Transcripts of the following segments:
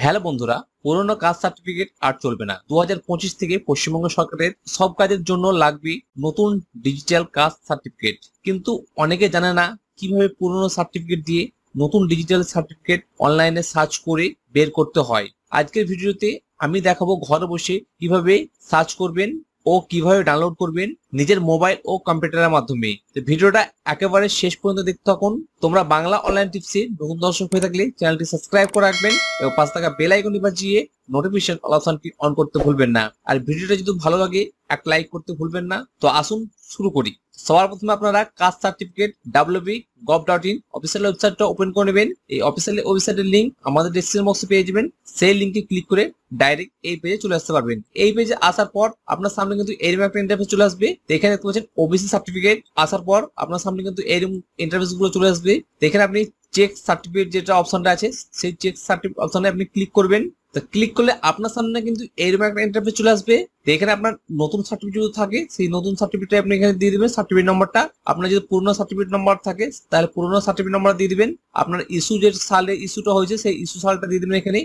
Hello বন্ধুরা, পুরনো caste certificate আর চলবে না। 2025 থেকে পশ্চিমবঙ্গ সরকারের সব কাজের জন্য লাগবে নতুন ডিজিটাল কাস্ট সার্টিফিকেট। কিন্তু অনেকে জানে না কিভাবে পুরনো সার্টিফিকেট দিয়ে নতুন ডিজিটাল সার্টিফিকেট অনলাইনে সার্চ করে বের করতে হয়। আজকের ভিডিওতে আমি দেখাবো ঘরে বসে কিভাবে সার্চ করবেন ও কিভাবে ডাউনলোড করবেন নিজের মোবাইল ও কম্পিউটারের মাধ্যমে। তো ভিডিওটা একেবারে শেষ পর্যন্ত দেখতে থাকুন। তোমরা বাংলা অনলাইন টিপসে নতুন দর্শক হয়ে থাকলে চ্যানেলটি সাবস্ক্রাইব করে রাখবেন এবং পাশে থাকা বেল আইকনটি বাজিয়ে নোটিফিকেশন অপশনটি অন করতে ভুলবেন না। আর ভিডিওটা যদি ভালো লাগে একটা লাইক করতে ভুলবেন না। তো আসুন শুরু করি। সবার প্রথমে আপনারা কাস্ট সার্টিফিকেট www.gov.in অফিসিয়াল ওয়েবসাইটটা ওপেন করে নেবেন। এই অফিসিয়াল ওয়েবসাইটের লিংক আমাদের ডেসক্রিপশন বক্সে পেয়ে যাবেন। সেই লিংকে ক্লিক করে ডাইরেক্ট এই পেজে চলে আসতে পারবেন। এই পেজে আসার পর আপনার সামনে কিন্তু এরকম একটা ইন্টারফেস চলে আসবে। এখানে দেখতে পাচ্ছেন ওবিসি সার্টিফিকেট। আসার পর আপনার সামনে কিন্তু এরকম ইন্টারফেস গুলো চলে আসবে। এখানে আপনি চেক সার্টিফিকেট যেটা অপশনটা আছে সেই চেক সার্টিফিকেট অপশনে আপনি ক্লিক করবেন। তো ক্লিক করলে আপনার সামনে কিন্তু এরকম একটা ইন্টারফেস চলে আসবে। এখানে আপনার নতুন সার্টিফিকেট যদি থাকে সেই নতুন সার্টিফিকেট আপনি এখানে দিয়ে দিবেন সার্টিফিকেট নাম্বারটা। আপনার যদি পুরনো সার্টিফিকেট নাম্বার থাকে তাহলে পুরনো সার্টিফিকেট নাম্বার দিয়ে দিবেন। আপনার ইস্যু যে সালে ইস্যুটা হয়েছে সেই ইস্যু সালটা দিয়ে দিবেন। এখানে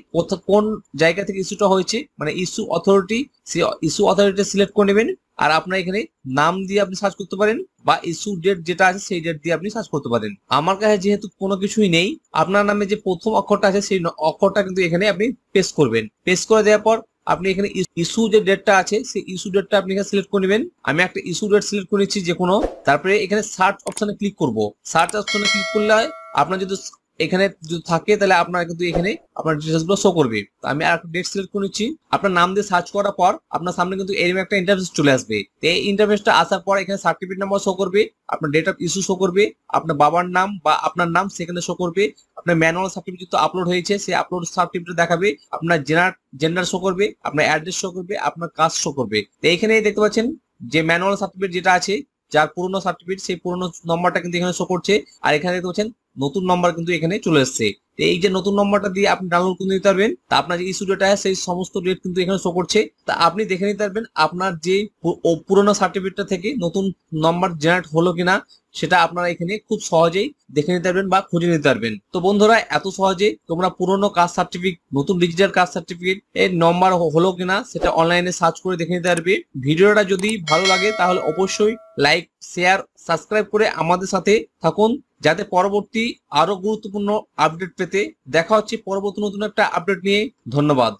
কোন জায়গা থেকে ইস্যুটা হয়েছে মানে ইস্যু অথরিটি, সেই ইস্যু অথরিটি সিলেক্ট করে নেবেন। আর আপনার এখানে নাম দিয়ে আপনি সার্চ করতে পারেন বা ইস্যু ডেট যেটা আছে সেই ডেট দিয়ে আপনি সার্চ করতে পারেন। আমার কাছে যেহেতু কোনো কিছুই নেই, আপনার নামে যে প্রথম অক্ষরটা আছে সেই অক্ষরটা কিন্তু এখানে আপনি পেস্ট করবেন। পেস্ট করে দেওয়ার পর আপনি এখানে ইস্যু যে ডেটটা আছে সেই ইস্যু ডেটটা আপনি এখানে সিলেক্ট করে নেবেন। আমি একটা ইস্যু ডেট সিলেক্ট করে নিচ্ছি যে কোনো। তারপরে এখানে সার্চ অপশনে ক্লিক করব। সার্চ অপশনে ক্লিক করলে আপনার যদি এখানে যদি থাকে তাহলে আপনার কিন্তু এখানে আপনার ডিটেইলস গুলো শো করবে। আমি আর একটা ডেট সিলেক্ট করে নিচ্ছি। আপনার নাম দিয়ে সার্চ করার পর আপনার সামনে কিন্তু এরকম একটা ইন্টারফেস চলে আসবে। এই ইন্টারফেসটা আসার পর এখানে সার্টিফিকেট নাম্বার শো করবে, আপনার ডেট অফ ইস্যু শো করবে, আপনার বাবার নাম বা আপনার নাম সেখানে শো করবে, আপনার ম্যানুয়াল সার্টিফিকেট আপলোড হয়েছে সেই আপলোড সার্টিফিকেট দেখাবে, আপনার জেন্ডার শো করবে, আপনার অ্যাড্রেস শো করবে, আপনার কাস্ট শো করবে। তো এখানে দেখতে পাচ্ছেন যে ম্যানুয়াল সার্টিফিকেট যেটা আছে, যার পুরনো সার্টিফিকেট সেই পুরনো নম্বরটা কিন্তু এখানে শো করছে। আর এখানে দেখতে পাচ্ছেন নতুন নম্বর কিন্তু এখানে চলে এসছে। এই যে নতুন নম্বরটা দিয়ে আপনি ডাউনলোড করে নিতে পারবেন। তা আপনার যে ইস্যু ডেটা আছে সেই সমস্ত ডেট কিন্তু এখানে শো করছে। তা আপনি দেখে নিতে পারবেন আপনার যে পুরনো সার্টিফিকেটটা থেকে নতুন নম্বর জেনারেট হলো কিনা সেটা আপনারা এখানে খুব সহজেই দেখে নিতে পারবেন বা খুঁজে নিতে পারবেন। তো বন্ধুরা, এত সহজে তোমরা পুরনো কাস্ট সার্টিফিকেট নতুন ডিজিটাল কাস্ট সার্টিফিকেট এর নম্বর হলো কিনা সেটা অনলাইনে সার্চ করে দেখে নিতে পারবে। ভিডিওটা যদি ভালো লাগে তাহলে অবশ্যই লাইক, শেয়ার, সাবস্ক্রাইব করে আমাদের সাথে থাকুন যাতে পরবর্তী আরো গুরুত্বপূর্ণ আপডেট পেতে। দেখা হচ্ছে পরবর্তী নতুন একটা আপডেট নিয়ে। ধন্যবাদ।